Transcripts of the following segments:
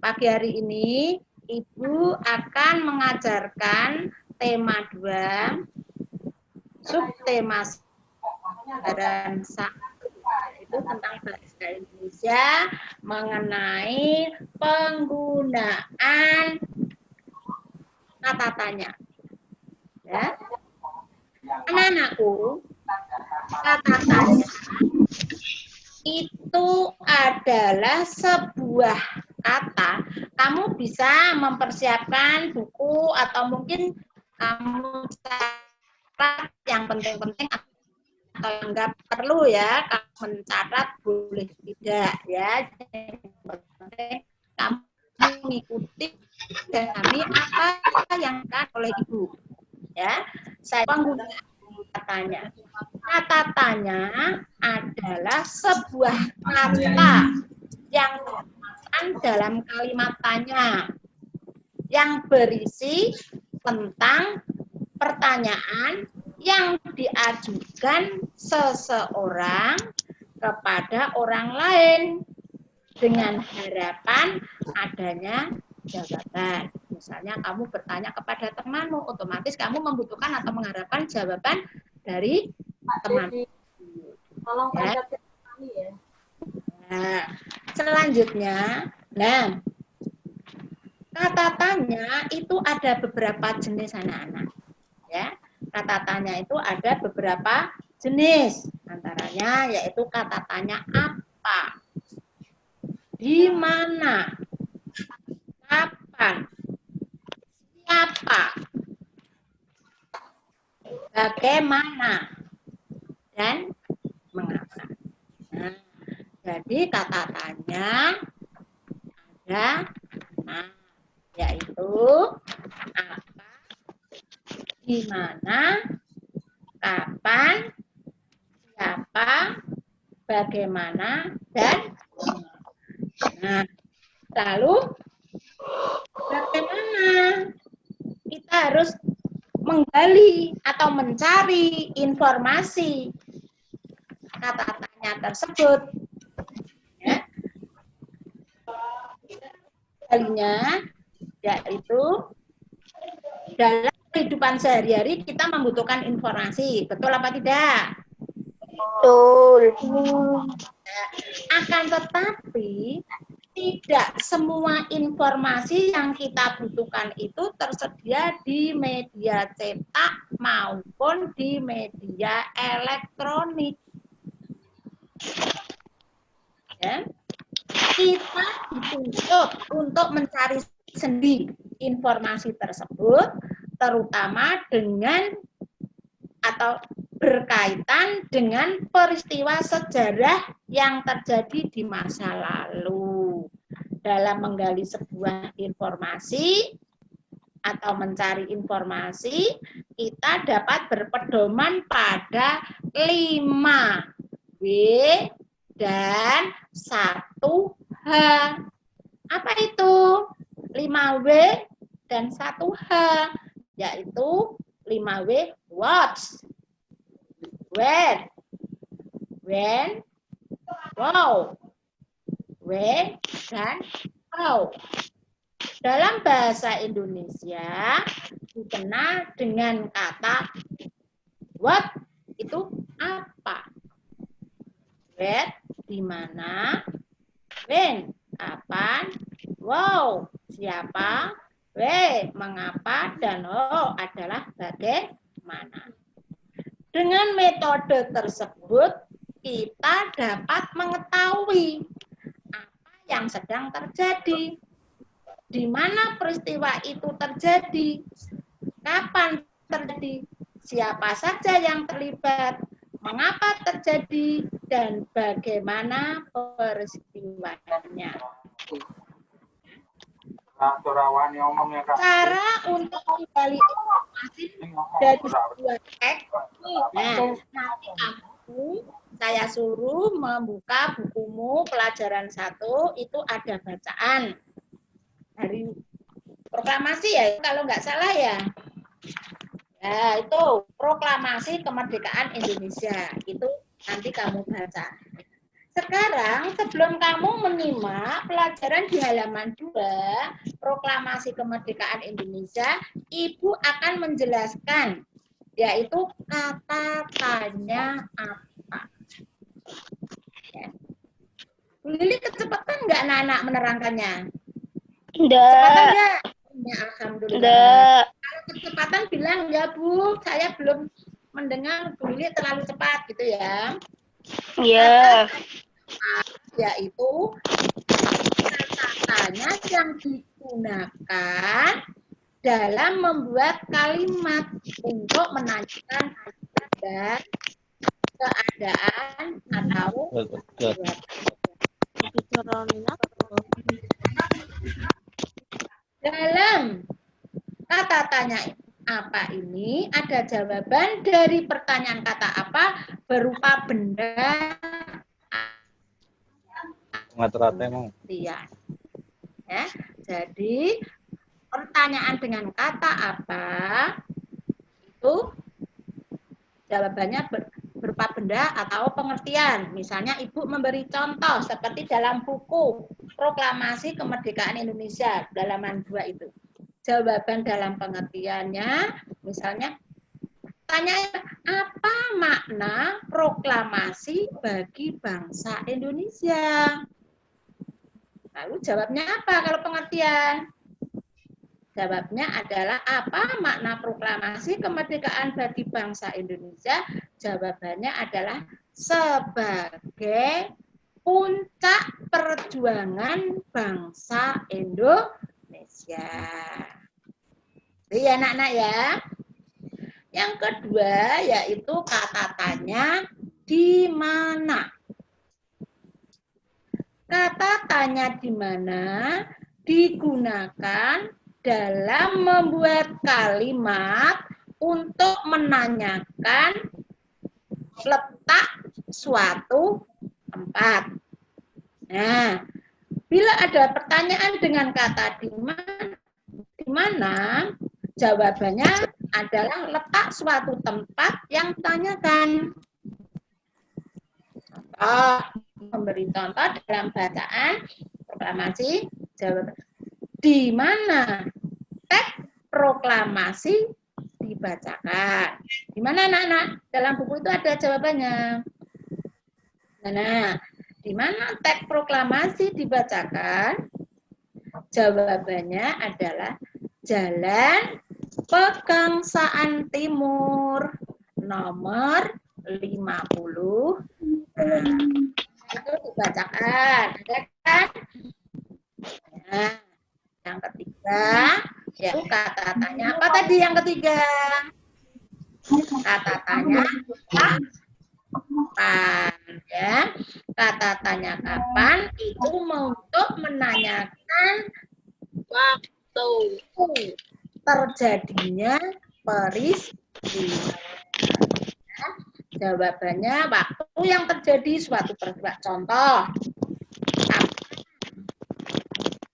pagi hari ini Ibu akan mengajarkan tema 2, subtema dan itu tentang bahasa Indonesia mengenai penggunaan kata tanya. Ya. Anak-anakku, kata tanya itu adalah sebuah kata. Kamu bisa mempersiapkan buku atau mungkin kamu catat yang penting-penting atau yang enggak perlu ya. Kamu mencatat boleh tidak ya. Yang penting kamu mengikuti kami apa yang akan oleh Ibu. Ya, saya penggunaan katanya. Kata tanya adalah sebuah kata yang digunakan dalam kalimat tanya yang berisi tentang pertanyaan yang diajukan seseorang kepada orang lain dengan harapan adanya jawaban. Misalnya kamu bertanya kepada temanmu, otomatis kamu membutuhkan atau mengharapkan jawaban dari teman. Tolong Ya. ya. Nah, selanjutnya, kata tanya itu ada beberapa jenis anak-anak. Ya, kata tanya itu ada beberapa jenis. Antaranya yaitu kata tanya apa, di mana, kapan, siapa, bagaimana, dan mengapa. Nah, jadi kata tanya ada 6, yaitu apa, di mana, kapan, siapa, bagaimana, dan mengapa. Nah, lalu bagaimana kita harus menggali atau mencari informasi kata tanya tersebut. Ya. Kalinya yaitu dalam kehidupan sehari-hari kita membutuhkan informasi, betul apa tidak? Betul. Akan tetapi tidak semua informasi yang kita butuhkan itu tersedia di media cetak maupun di media elektronik. Ya. Kita dituntut untuk mencari sendiri informasi tersebut, terutama dengan atau berkaitan dengan peristiwa sejarah yang terjadi di masa lalu. Dalam menggali sebuah informasi atau mencari informasi, kita dapat berpedoman pada 5W dan 1H. Apa itu 5W dan 1H? Yaitu 5W, what, where, when, wow, where, dan how. Dalam bahasa Indonesia dikenal dengan kata what itu apa, where di mana, when kapan, wow siapa, where mengapa, dan how adalah bagaimana. Dengan metode tersebut kita dapat mengetahui apa yang sedang terjadi, di mana peristiwa itu terjadi, kapan terjadi, siapa saja yang terlibat, mengapa terjadi, dan bagaimana peristiwanya. Cara untuk menggali informasi dari sebuah teks, nanti saya suruh membuka bukumu pelajaran 1, itu ada bacaan dari proklamasi ya, kalau nggak salah ya. Ya, itu proklamasi kemerdekaan Indonesia. Itu nanti kamu baca. Sekarang sebelum kamu menyimak pelajaran di halaman 2, Proklamasi Kemerdekaan Indonesia, Ibu akan menjelaskan, yaitu kata tanya apa. Ya. Bu Lili kecepatan nggak anak-anak menerangkannya? Kecepatan Enggak. nggak? Ya, alhamdulillah. Enggak. Kalau kecepatan bilang ya Bu, saya belum mendengar Bu Lili terlalu cepat gitu ya. Iya. Yaitu kata-katanya yang digunakan dalam membuat kalimat untuk menanyakan keadaan atau dalam kata tanya apa ini ada jawaban dari pertanyaan kata apa berupa benda ya. Jadi pertanyaan dengan kata apa itu jawabannya berupa benda atau pengertian. Misalnya Ibu memberi contoh seperti dalam buku Proklamasi Kemerdekaan Indonesia halaman 2 itu. Jawaban dalam pengertiannya misalnya tanya apa makna proklamasi bagi bangsa Indonesia? Lalu jawabnya apa kalau pengertian? Jawabnya adalah apa makna proklamasi kemerdekaan bagi bangsa Indonesia? Jawabannya adalah sebagai puncak perjuangan bangsa Indonesia. Itu ya anak-anak ya. Yang kedua yaitu kata tanya di mana. Kata tanya di mana digunakan dalam membuat kalimat untuk menanyakan letak suatu tempat. Nah, bila ada pertanyaan dengan kata di mana, jawabannya adalah letak suatu tempat yang ditanyakan. Contoh, memberi contoh dalam bacaan proklamasi, jawaban di mana teks proklamasi dibacakan. Di mana anak-anak? Dalam buku itu ada jawabannya. Nah, di mana teks proklamasi dibacakan? Jawabannya adalah Jalan Pegangsaan Timur nomor 50. Itu dibacakan, ada kan? Nah, yang ketiga, yaitu kata tanya. Apa tadi yang ketiga? Kata tanya kapan, ya. Kata tanya kapan itu untuk menanyakan waktu terjadinya peristiwa. Jawabannya waktu yang terjadi suatu peristiwa. Contoh,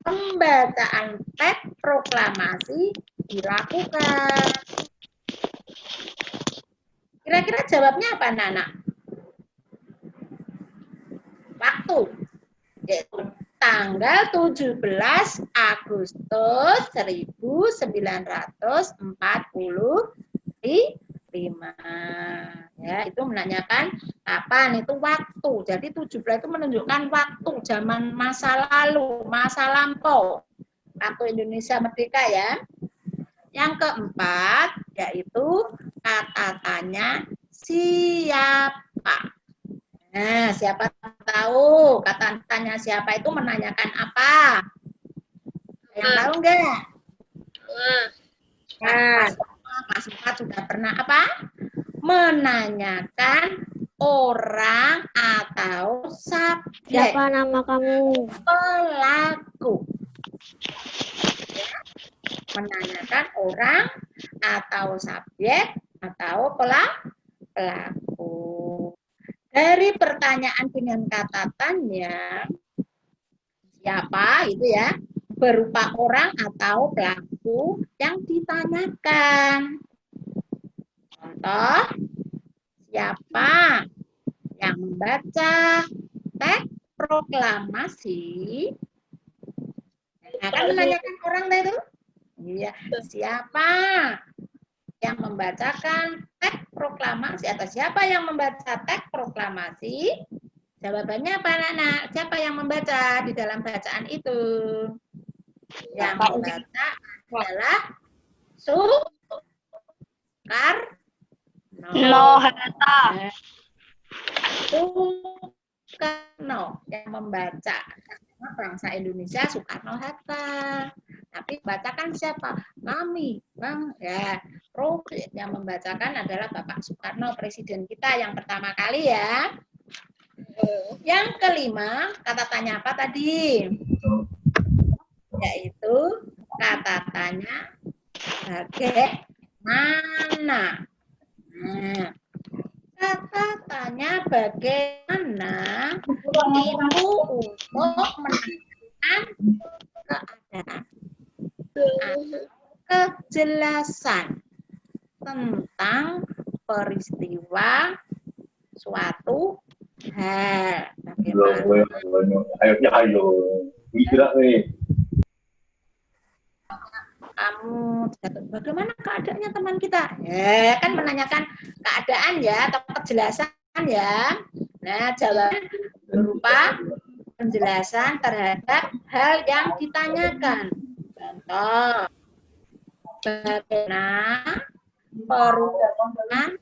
pembacaan teks proklamasi dilakukan. Kira-kira jawabnya apa, anak-anak? Waktu. Yaitu tanggal 17 Agustus 1945. Ya, itu menanyakan kapan, itu waktu. Jadi 17 itu menunjukkan waktu, zaman masa lalu, masa lampau. Waktu Indonesia merdeka ya. Yang keempat yaitu kata tanya siapa. Nah, siapa tahu kata tanya siapa itu menanyakan apa? Yang tahu enggak? Nah, kelas 4 sudah pernah apa? Menanyakan orang atau subjek. Siapa nama kamu? Pelaku. Menanyakan orang atau subjek atau pelaku. Dari pertanyaan dengan kata tanya, siapa itu ya, berupa orang atau pelaku yang ditanyakan. Contoh, siapa yang membaca teks proklamasi. Nah, kan menanyakan orang itu. Iya, siapa yang membacakan teks proklamasi atau siapa yang membaca teks proklamasi? Jawabannya apa, anak-anak? Siapa yang membaca di dalam bacaan itu? Yang membaca adalah Soekarno. Soekarno yang membaca. Bangsa Indonesia Soekarno-Hatta. Tapi bacakan siapa? Kami, Bang. Ya, yang membacakan adalah Bapak Soekarno, presiden kita yang pertama kali ya. Yang kelima, kata tanya apa tadi? Yaitu kata tanya bagaimana. Nah, kata tanya bagaimana itu untuk menanyakan keadaan, kejelasan tentang peristiwa suatu hal. Ayo, gerak nih. Kamu bagaimana keadaannya teman kita? Ya, kan menanyakan keadaan ya atau kejelasan ya. Nah, jawaban berupa penjelasan terhadap hal yang ditanyakan. Contoh, bagaimana perubahan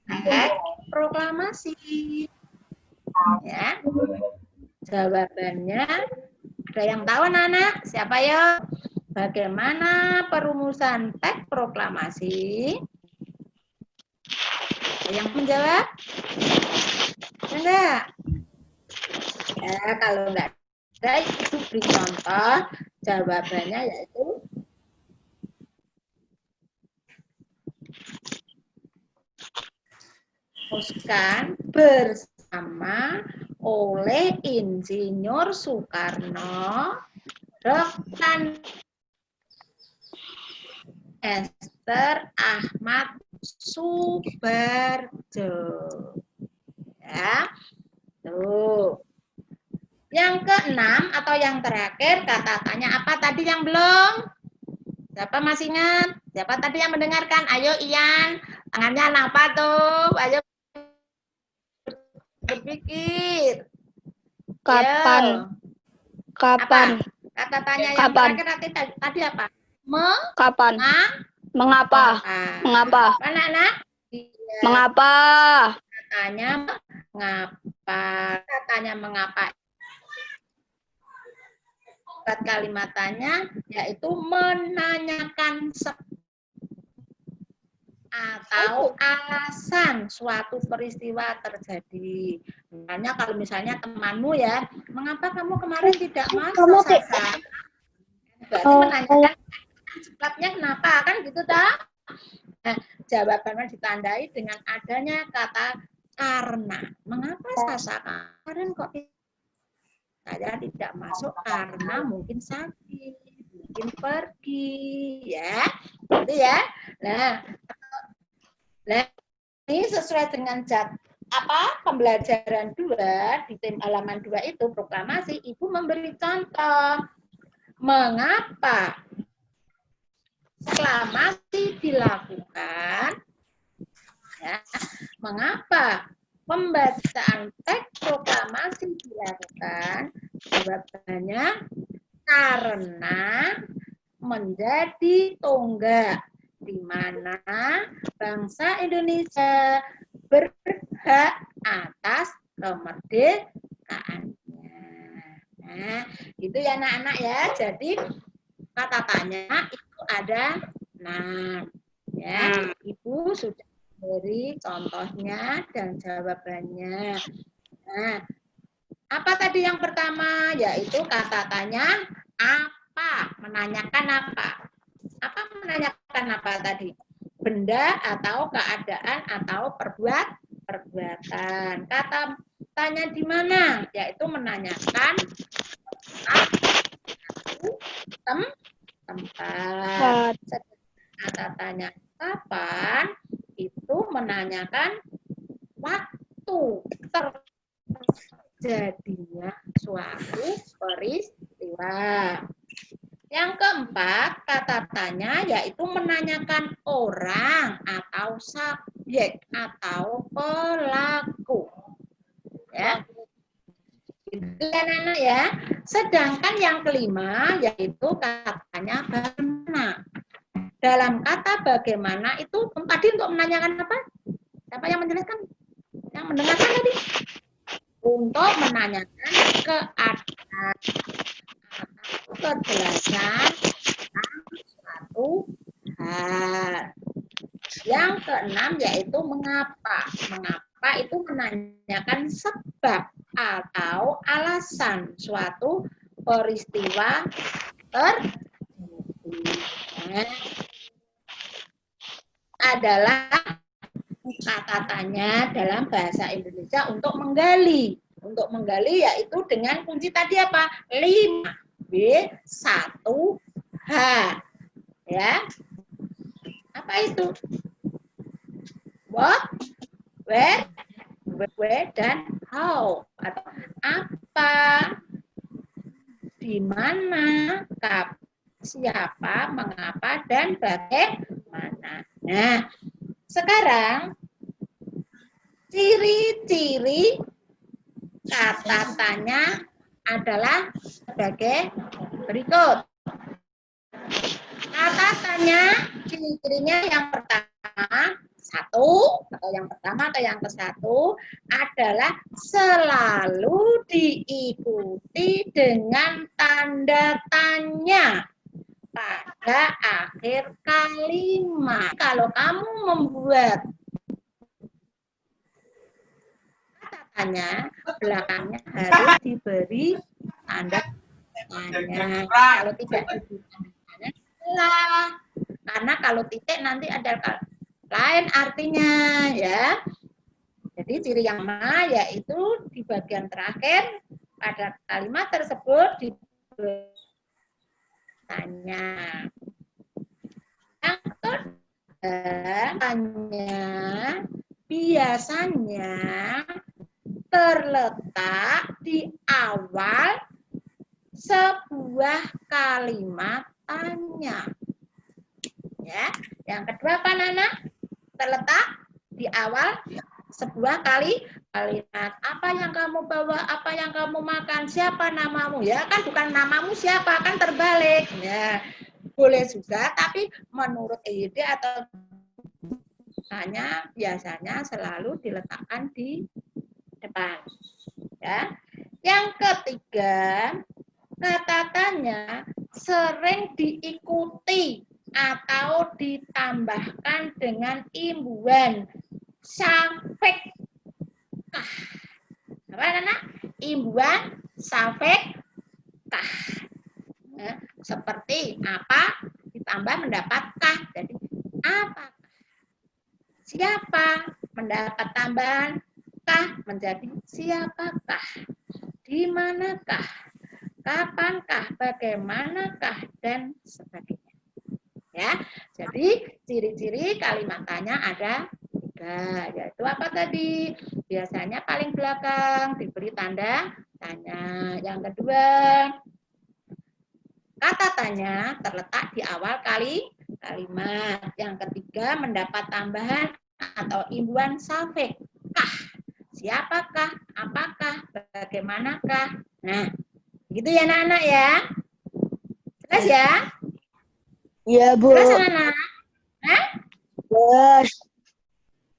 teks proklamasi? Ya, jawabannya ada yang tahu anak-anak? Siapa ya? Bagaimana perumusan teks proklamasi? Ada yang menjawab? Enggak? Ya, kalau enggak ada, itu beri contoh. Jawabannya yaitu rumuskan bersama oleh Insinyur Soekarno, Dr. Ester Ahmad Subarjo. Ya. Tuh. Yang keenam atau yang terakhir, kata tanya apa tadi yang belum? Siapa masih ingat? Siapa tadi yang mendengarkan? Ayo Ian, tangannya apa tuh? Ayo berpikir. Kapan? Yo. Kapan? Apa? Kata tanya yang Kapan? terakhir tadi apa? Kapan? Mengapa? Mengapa? Anak-anak? Iya. Mengapa? Katanya mengapa? Katanya mengapa? Kalimatannya yaitu menanyakan atau alasan suatu peristiwa terjadi. Misalnya kalau misalnya temanmu ya, mengapa kamu kemarin tidak masuk Sasa? Berarti menanyakan sebabnya kenapa kan gitu tak? Nah, jawabannya ditandai dengan adanya kata karena. Mengapa Sasa kemarin kok saya tidak masuk karena mungkin sakit, mungkin pergi, ya, gitu ya. Nah, ini sesuai dengan pembelajaran 2 di halaman 2 itu proklamasi. Ibu memberi contoh mengapa proklamasi dilakukan, ya, mengapa pembacaan teks proklamasi dilakukan? Jawabannya karena menjadi tonggak di mana bangsa Indonesia berhak atas kemerdekaannya. Nah, itu ya anak-anak ya. Jadi kata tanya itu ada 6. Ya, Ibu sudah beri contohnya dan jawabannya. Nah, apa tadi yang pertama? Yaitu kata tanya apa? Menanyakan apa? Apa menanyakan apa tadi? Benda atau keadaan atau perbuatan. Kata tanya di mana? Yaitu menanyakan tempat. Kata tanya kapan? Itu menanyakan waktu terjadinya terjadinya suatu peristiwa. Yang keempat, kata tanya yaitu menanyakan orang atau subjek atau pelaku. Ya. Anak-anak ya. Sedangkan yang kelima yaitu katanya bagaimana. Dalam kata bagaimana itu tadi untuk menanyakan apa? Siapa yang menjelaskan? Yang mendengarkan tadi? Untuk menanyakan keadaan atau kejelasan tentang suatu hal. Yang keenam yaitu mengapa. Mengapa itu menanyakan sebab atau alasan suatu peristiwa terjadi. Adalah kata tanya dalam bahasa Indonesia untuk menggali. Untuk menggali yaitu dengan kunci tadi apa? 5B 1H. Ya. Apa itu? What, where, dan how. Atau apa, di mana, kapan, siapa, mengapa, dan bagaimana. Nah, sekarang ciri-ciri kata tanya adalah sebagai berikut. Kata tanya ciri-cirinya yang pertama yang ke satu adalah selalu diikuti dengan tanda tanya pada akhir kalimat. Kalau kamu membuat kata tanya, belakangnya harus diberi tanda tanya. Kalau tidak diberi tanda tanya, salah. Karena kalau titik nanti ada lain artinya, ya. Jadi ciri yang pertama yaitu di bagian terakhir pada kalimat tersebut diberi tanya. Yang kedua, biasanya terletak di awal sebuah kalimat tanya. Ya, yang kedua apa, Nana? Terletak di awal sebuah kalimat. Apa yang kamu bawa? Apa yang kamu makan? Siapa namamu? Ya kan bukan namamu siapa, kan terbalik. Ya, boleh juga, tapi menurut EYD atau hanya biasanya selalu diletakkan di depan. Ya. Yang ketiga, kata tanya sering diikuti atau ditambahkan dengan imbuhan sampai kah. Apa anak? Imbuhan sampai kah. Ya, seperti apa ditambah mendapat kah. Jadi apa? Siapa mendapat tambahan kah menjadi siapakah? Di manakah? Kapankah? Bagaimanakah? Dan sebagainya. Ya, jadi ciri-ciri kalimat tanya ada 3, yaitu apa tadi? Biasanya paling belakang diberi tanda tanya. Yang kedua, kata tanya terletak di awal kalimat. Yang ketiga, mendapat tambahan atau imbuhan safek. Kah? Siapakah? Apakah? Bagaimanakah? Nah, gitu ya anak-anak ya. Jelas ya? Iya, Bu. Jelas anak-anak? Hah? Yes.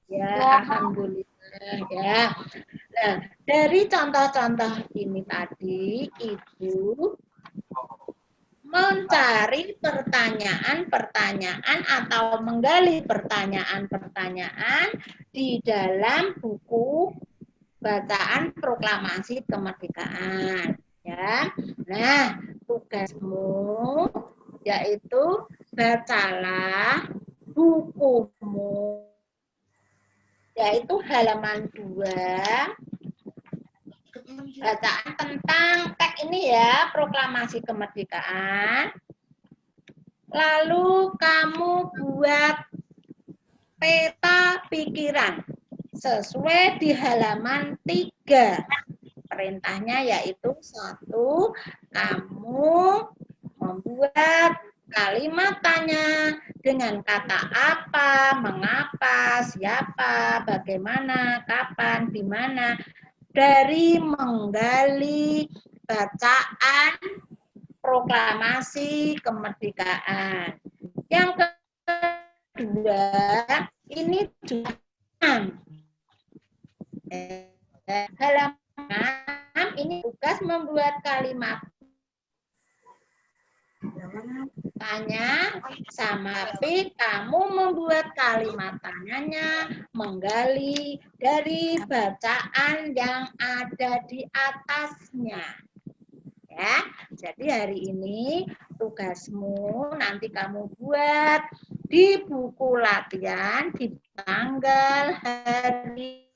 Ya, alhamdulillah ya. Nah, dari contoh-contoh ini tadi, Ibu mencari pertanyaan-pertanyaan atau menggali pertanyaan-pertanyaan di dalam buku bacaan proklamasi kemerdekaan. Ya, nah tugasmu yaitu bacalah bukumu, yaitu halaman 2, bacaan tentang teks ini ya, proklamasi kemerdekaan. Lalu kamu buat peta pikiran sesuai di halaman 3. perintahnya yaitu 1, kamu membuat kalimat tanya dengan kata apa, mengapa, siapa, bagaimana, kapan, di mana, dari menggali bacaan proklamasi kemerdekaan. Yang kedua, ini juga halaman ini tugas membuat kalimat tanya, tapi kamu membuat kalimat tanyanya menggali dari bacaan yang ada di atasnya. Ya, jadi hari ini tugasmu nanti kamu buat di buku latihan di tanggal hari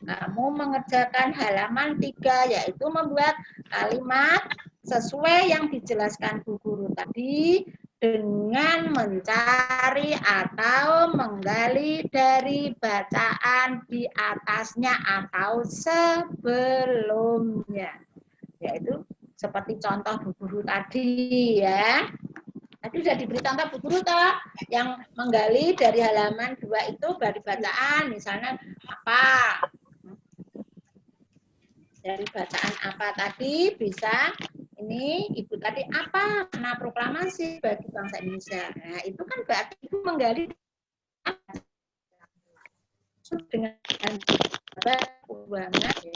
kamu mengerjakan halaman 3 yaitu membuat kalimat sesuai yang dijelaskan Bu Guru tadi dengan mencari atau menggali dari bacaan di atasnya atau sebelumnya. Yaitu seperti contoh Bu Guru tadi ya. Tadi sudah diberi contoh Bu Guru toh, yang menggali dari halaman 2 itu dari bacaan misalnya apa? Dari bacaan apa tadi bisa ini Ibu tadi apa makna proklamasi bagi bangsa Indonesia. Nah, itu kan berarti Ibu menggali dengan banget ya.